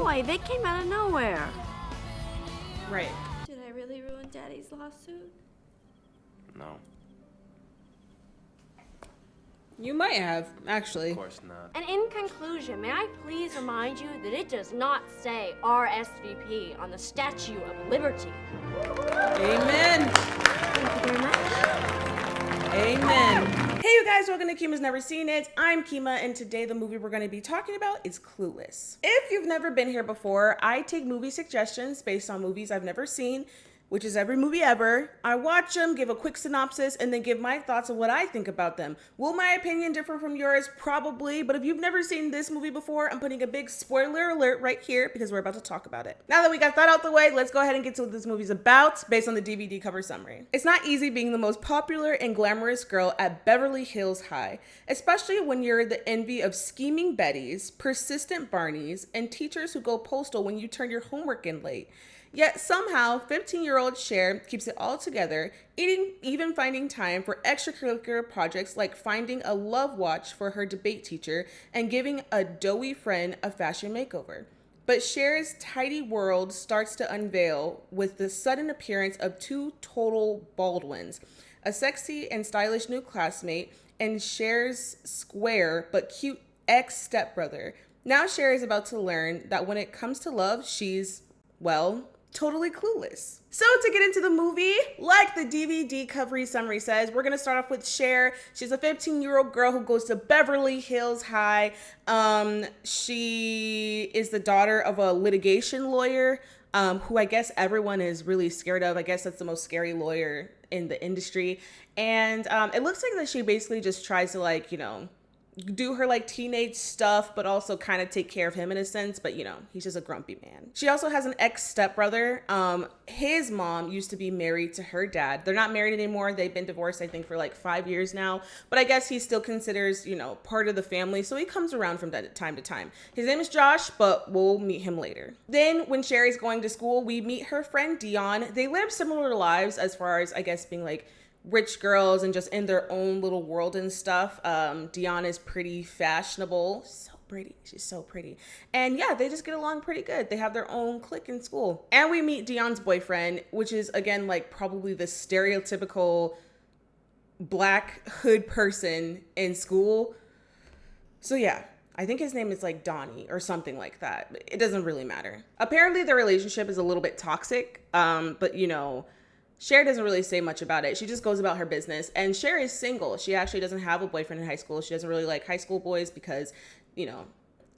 Anyway, they came out of nowhere. Right. Did I really ruin Daddy's lawsuit? No, You might have, actually. of course not. And in conclusion, may I please remind you that it does not say RSVP on the Statue of Liberty. Amen. Thank you very much. Amen. Hey you guys, welcome to Kemma's Never Seen It. I'm Kemma, and today the movie we're going to be talking about is Clueless. If you've never been here before, I take movie suggestions based on movies I've never seen, which is every movie ever. I watch them, give a quick synopsis, and then give my thoughts on what I think about them. Will my opinion differ from yours? Probably, but if you've never seen this movie before, I'm putting a big spoiler alert right here because we're about to talk about it. Now that we got that out the way, let's go ahead and get to what this movie's about based on the DVD cover summary. It's not easy being the most popular and glamorous girl at Beverly Hills High, especially when you're the envy of scheming Betties, persistent Barneys, and teachers who go postal when you turn your homework in late. Yet somehow, 15-year-old Cher keeps it all together, even finding time for extracurricular projects like finding a love watch for her debate teacher and giving a doughy friend a fashion makeover. But Cher's tidy world starts to unveil with the sudden appearance of two total Baldwins, a sexy and stylish new classmate, and Cher's square but cute ex-stepbrother. Now Cher is about to learn that when it comes to love, she's, well, totally clueless. So to get into the movie, like the DVD cover summary says, we're gonna start off with Cher. She's a 15-year-old girl who goes to Beverly Hills High. She is the daughter of a litigation lawyer, who I guess everyone is really scared of. I guess that's the most scary lawyer in the industry. And it looks like that she basically just tries to, like, you know, do her like teenage stuff, but also kind of take care of him in a sense, but you know, he's just a grumpy man. She also has an ex-stepbrother. His mom used to be married to her dad. They're not married anymore. They've been divorced, I think, for like 5 years now, but I guess he still considers, you know, part of the family, so he comes around from time to time. His name is Josh, but we'll meet him later. Then when Sherry's going to school, we meet her friend Dion. They live similar lives as far as, I guess, being like rich girls and just in their own little world and stuff. Dion is pretty fashionable. So pretty. She's so pretty. And yeah, they just get along pretty good. They have their own clique in school. And we meet Dion's boyfriend, which is, again, like probably the stereotypical black hood person in school. So yeah, I think his name is like Donnie or something like that. It doesn't really matter. Apparently their relationship is a little bit toxic, but you know, Cher doesn't really say much about it. She just goes about her business. And Cher is single. She actually doesn't have a boyfriend in high school. She doesn't really like high school boys because, you know,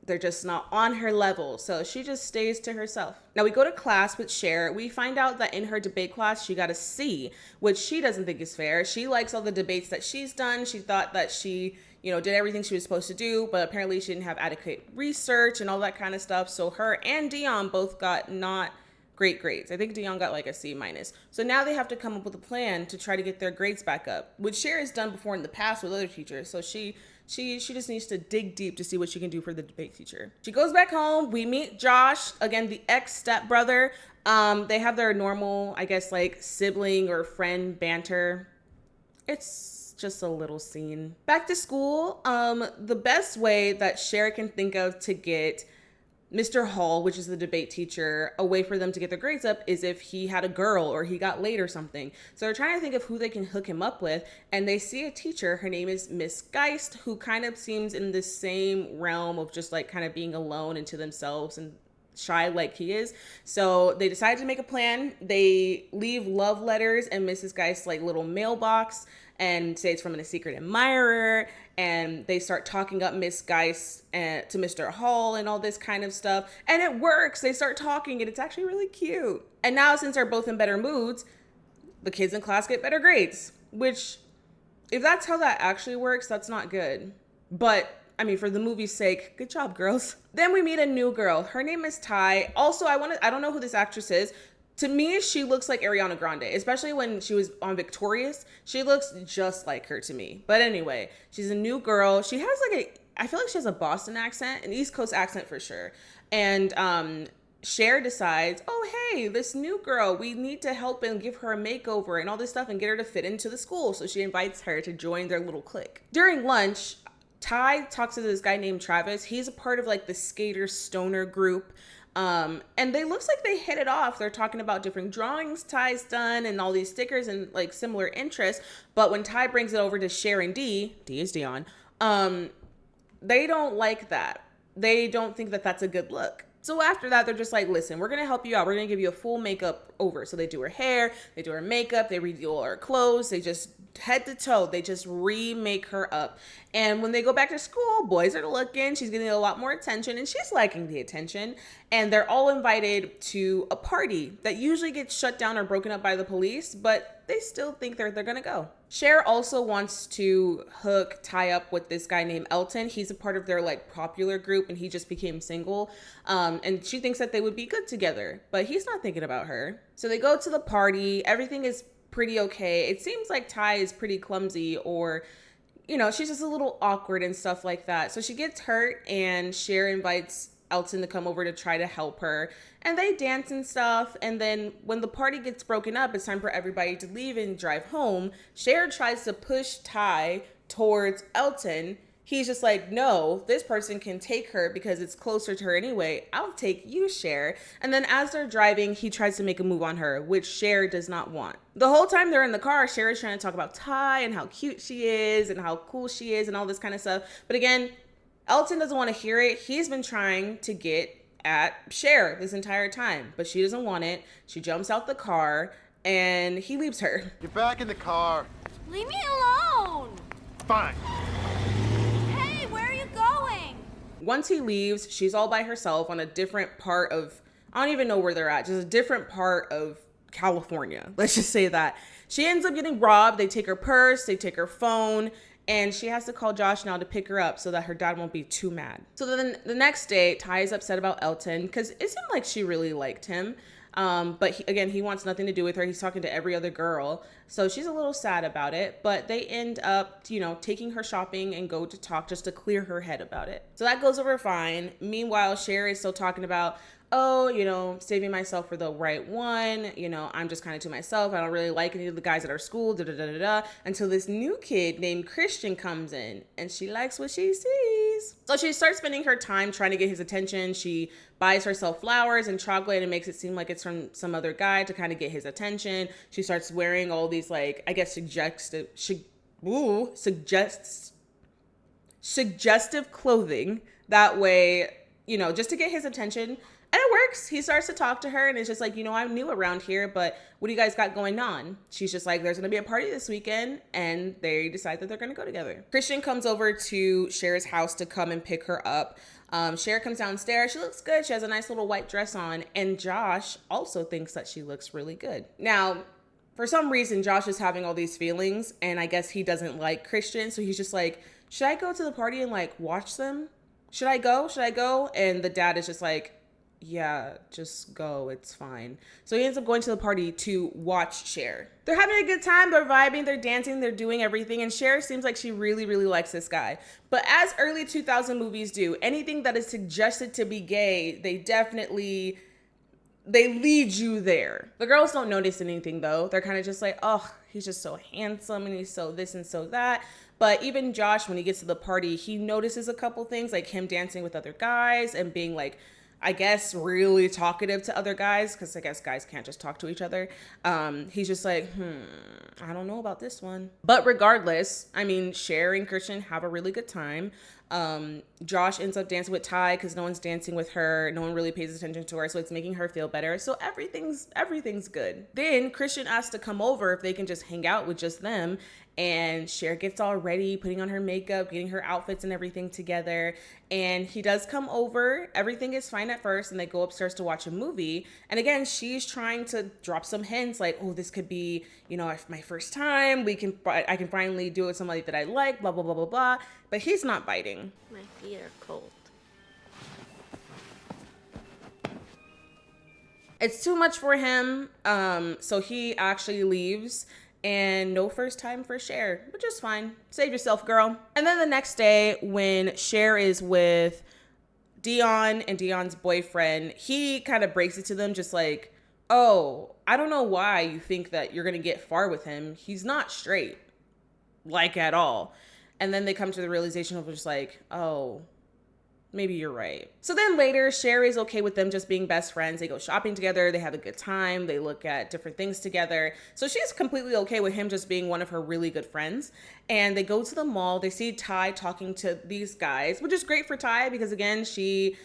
they're just not on her level. So she just stays to herself. Now we go to class with Cher. We find out that in her debate class, she got a C, which she doesn't think is fair. She likes all the debates that she's done. She thought that she, you know, did everything she was supposed to do, but apparently she didn't have adequate research and all that kind of stuff. So her and Dion both got not great grades. I think Dion got like a C minus. So now they have to come up with a plan to try to get their grades back up, which Cher has done before in the past with other teachers. So she just needs to dig deep to see what she can do for the debate teacher. She goes back home. We meet Josh, again, the ex-stepbrother. They have their normal, I guess, like sibling or friend banter. It's just a little scene. Back to school. The best way that Cher can think of to get Mr. Hall, which is the debate teacher, a way for them to get their grades up is if he had a girl or he got late or something. So they're trying to think of who they can hook him up with, and they see a teacher. Her name is Miss Geist, who kind of seems in the same realm of just like kind of being alone and to themselves and shy like he is. So they decide to make a plan. They leave love letters in Mrs. Geist's like little mailbox and say it's from a secret admirer, and they start talking up Miss Geist to Mr. Hall and all this kind of stuff, and it works. They start talking and it's actually really cute. And now, since they're both in better moods, the kids in class get better grades, which, if that's how that actually works, that's not good. But I mean, for the movie's sake, good job, girls. Then we meet a new girl. Her name is Ty. Also, I don't know who this actress is. To me, she looks like Ariana Grande, especially when she was on Victorious. She looks just like her to me. But anyway, she's a new girl. She has I feel like she has a Boston accent, an East Coast accent for sure. And Cher decides, oh, hey, this new girl, we need to help and give her a makeover and all this stuff and get her to fit into the school. So she invites her to join their little clique. During lunch, Ty talks to this guy named Travis. He's a part of like the skater stoner group. And they looks like they hit it off. They're talking about different drawings Ty's done and all these stickers and like similar interests. But when Ty brings it over to Cher and D is Dion, they don't like that. They don't think that that's a good look. So after that, they're just like, listen, we're going to help you out. We're going to give you a full makeup over. So they do her hair, they do her makeup, they redo all her clothes. They just head to toe, they just remake her up. And when they go back to school, boys are looking, she's getting a lot more attention and she's liking the attention. And they're all invited to a party that usually gets shut down or broken up by the police, but they still think they're going to go. Cher also wants to tie up with this guy named Elton. He's a part of their like popular group and he just became single. And she thinks that they would be good together, but he's not thinking about her. So they go to the party. Everything is pretty okay. It seems like Ty is pretty clumsy or, you know, she's just a little awkward and stuff like that. So she gets hurt and Cher invites Elton to come over to try to help her. And they dance and stuff. And then when the party gets broken up, it's time for everybody to leave and drive home. Cher tries to push Ty towards Elton. He's just like, no, this person can take her because it's closer to her anyway. I'll take you, Cher. And then as they're driving, he tries to make a move on her, which Cher does not want. The whole time they're in the car, Cher is trying to talk about Ty and how cute she is and how cool she is and all this kind of stuff. But again, Elton doesn't want to hear it. He's been trying to get at Cher this entire time, but she doesn't want it. She jumps out the car and he leaves her. Get back in the car. Leave me alone. Fine. Hey, where are you going? Once he leaves, she's all by herself on a different part of, I don't even know where they're at, just a different part of California. Let's just say that. She ends up getting robbed. They take her purse, they take her phone, and she has to call Josh now to pick her up so that her dad won't be too mad. So then the next day, Ty is upset about Elton because it seemed like she really liked him. But he wants nothing to do with her. He's talking to every other girl. So she's a little sad about it. But they end up, taking her shopping and go to talk just to clear her head about it. So that goes over fine. Meanwhile, Cher is still talking about, saving myself for the right one. I'm just kind of to myself. I don't really like any of the guys at our school, until this new kid named Christian comes in and she likes what she sees. So she starts spending her time trying to get his attention. She buys herself flowers and chocolate and makes it seem like it's from some other guy to kind of get his attention. She starts wearing all these suggestive clothing that way, just to get his attention. And it works. He starts to talk to her and it's just like, I'm new around here, but what do you guys got going on? She's just like, there's going to be a party this weekend, and they decide that they're going to go together. Christian comes over to Cher's house to come and pick her up. Cher comes downstairs. She looks good. She has a nice little white dress on, and Josh also thinks that she looks really good. Now, for some reason, Josh is having all these feelings, and I guess he doesn't like Christian, so he's just like, should I go to the party and watch them? Should I go? And the dad is just like, yeah, just go. It's fine. So he ends up going to the party to watch Cher. They're having a good time. They're vibing. They're dancing. They're doing everything. And Cher seems like she really, really likes this guy. But as early 2000 movies do, anything that is suggested to be gay, they lead you there. The girls don't notice anything though. They're kind of just like, oh, he's just so handsome and he's so this and so that. But even Josh, when he gets to the party, he notices a couple things, like him dancing with other guys and being I guess really talkative to other guys, because I guess guys can't just talk to each other. He's just like, I don't know about this one. But regardless, Cher and Christian have a really good time. Josh ends up dancing with Ty because no one's dancing with her. No one really pays attention to her, so it's making her feel better. So everything's good. Then Christian asks to come over if they can just hang out with just them. And Cher gets all ready, putting on her makeup, getting her outfits and everything together. And he does come over. Everything is fine at first, and they go upstairs to watch a movie. And again, she's trying to drop some hints like, oh, this could be, my first time. I can finally do it with somebody that I like, blah, blah, blah, blah, blah. But he's not biting. My feet are cold. It's too much for him. So he actually leaves. And no first time for Cher, which is fine. Save yourself, girl. And then the next day, when Cher is with Dion and Dion's boyfriend, he kind of breaks it to them just like, oh, I don't know why you think that you're going to get far with him. He's not straight, at all. And then they come to the realization of just like, oh, maybe you're right. So then later, Cher is okay with them just being best friends. They go shopping together. They have a good time. They look at different things together. So she's completely okay with him just being one of her really good friends. And they go to the mall. They see Ty talking to these guys, which is great for Ty because, again, she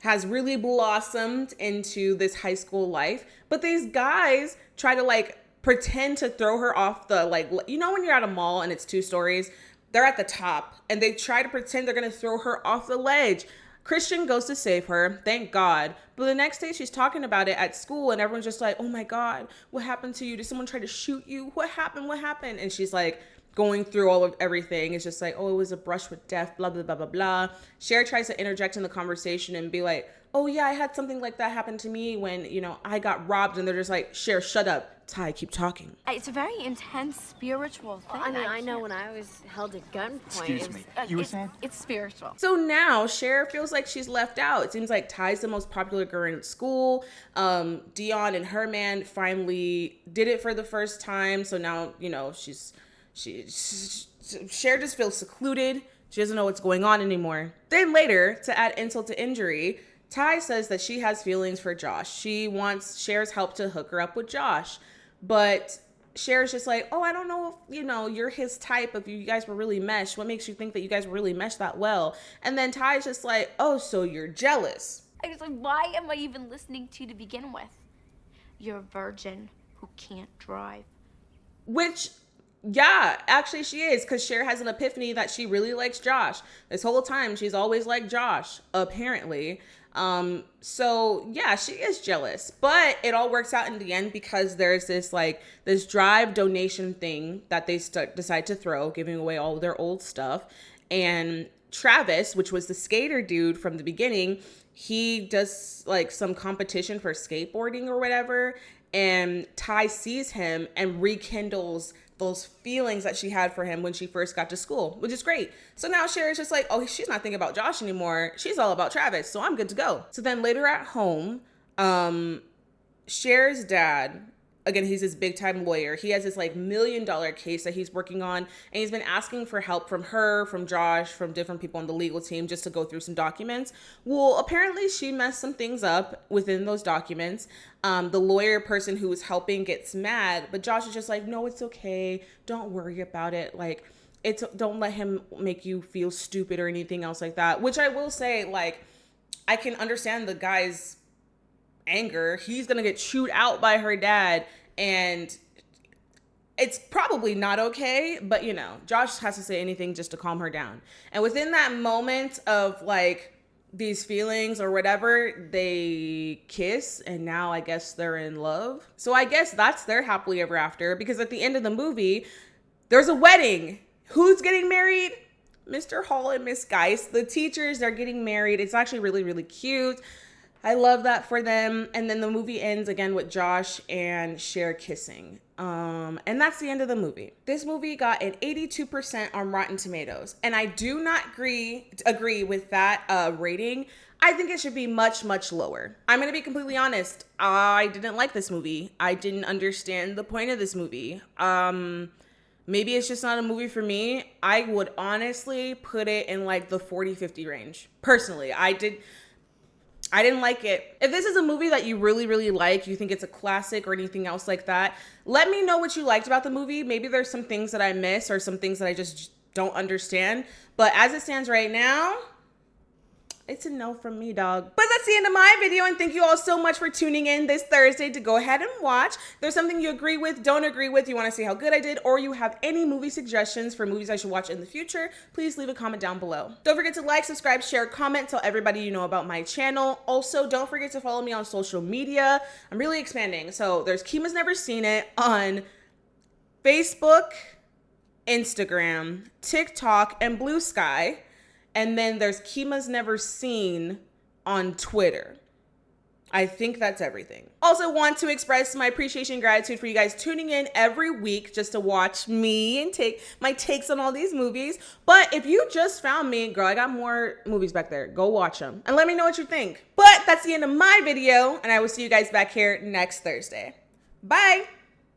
has really blossomed into this high school life. But these guys try to like pretend to throw her off the, like, you know, when you're at a mall and it's 2 stories, they're at the top and they try to pretend they're going to throw her off the ledge. Christian goes to save her, thank God. But the next day she's talking about it at school and everyone's just like, oh my God, what happened to you? Did someone try to shoot you? What happened? What happened? And she's like going through all of everything. It's just like, oh, it was a brush with death, blah, blah, blah, blah, blah. Cher tries to interject in the conversation and be like, oh yeah, I had something like that happen to me when, you know, I got robbed. And they're just like, Cher, shut up. Ty, keep talking. It's a very intense spiritual thing. Well, I mean, I know when I was held at gunpoint. Excuse me. You were saying? It's spiritual. So now Cher feels like she's left out. It seems like Ty's the most popular girl in school. Dion and her man finally did it for the first time. So now, you know, Cher just feels secluded. She doesn't know what's going on anymore. Then later, to add insult to injury, Ty says that she has feelings for Josh. She wants Cher's help to hook her up with Josh. But Cher's just like, oh, I don't know if, you know, you're his type, if you guys were really meshed. What makes you think that you guys were really meshed that well? And then Ty's just like, oh, so you're jealous. I was like, why am I even listening to begin with? You're a virgin who can't drive. Which, yeah, actually she is, because Cher has an epiphany that she really likes Josh. This whole time, she's always liked Josh, apparently. So yeah, she is jealous, but it all works out in the end because there's this drive donation thing that they decide to throw, giving away all of their old stuff. And Travis, which was the skater dude from the beginning, he does like some competition for skateboarding or whatever. And Ty sees him and rekindles those feelings that she had for him when she first got to school, which is great. So now Cher is just like, oh, she's not thinking about Josh anymore. She's all about Travis, so I'm good to go. So then later at home, Cher's dad, again, he's this big time lawyer. He has this like $1 million case that he's working on. And he's been asking for help from her, from Josh, from different people on the legal team just to go through some documents. Well, apparently she messed some things up within those documents. The lawyer person who was helping gets mad, but Josh is just like, no, it's okay. Don't worry about it. Like, don't let him make you feel stupid or anything else like that. Which I will say, like, I can understand the guy's anger. He's gonna get chewed out by her dad, and it's probably not okay, but you know, Josh has to say anything just to calm her down. And within that moment of like these feelings or whatever, they kiss, and now I guess they're in love. So I guess that's their happily ever after, because at the end of the movie there's a wedding. Who's getting married? Mr. Hall and Miss Geist, the teachers, they're getting married. It's actually really, really cute. I love that for them. And then the movie ends again with Josh and Cher kissing. And that's the end of the movie. This movie got an 82% on Rotten Tomatoes. And I do not agree with that rating. I think it should be much, much lower. I'm going to be completely honest. I didn't like this movie. I didn't understand the point of this movie. Maybe it's just not a movie for me. I would honestly put it in like the 40-50 range. Personally, I didn't like it. If this is a movie that you really, really like, you think it's a classic or anything else like that, let me know what you liked about the movie. Maybe there's some things that I miss or some things that I just don't understand. But as it stands right now, it's a no from me, dog. But that's the end of my video, and thank you all so much for tuning in this Thursday to go ahead and watch. If there's something you agree with, don't agree with, you want to see how good I did, or you have any movie suggestions for movies I should watch in the future, please leave a comment down below. Don't forget to like, subscribe, share, comment, tell everybody you know about my channel. Also, don't forget to follow me on social media. I'm really expanding. So there's Kemma's Never Seen It on Facebook, Instagram, TikTok, and Blue Sky. And then there's Kemma's Never Seen on Twitter. I think that's everything. Also want to express my appreciation and gratitude for you guys tuning in every week just to watch me and take my takes on all these movies. But if you just found me, girl, I got more movies back there. Go watch them and let me know what you think. But that's the end of my video, and I will see you guys back here next Thursday. Bye.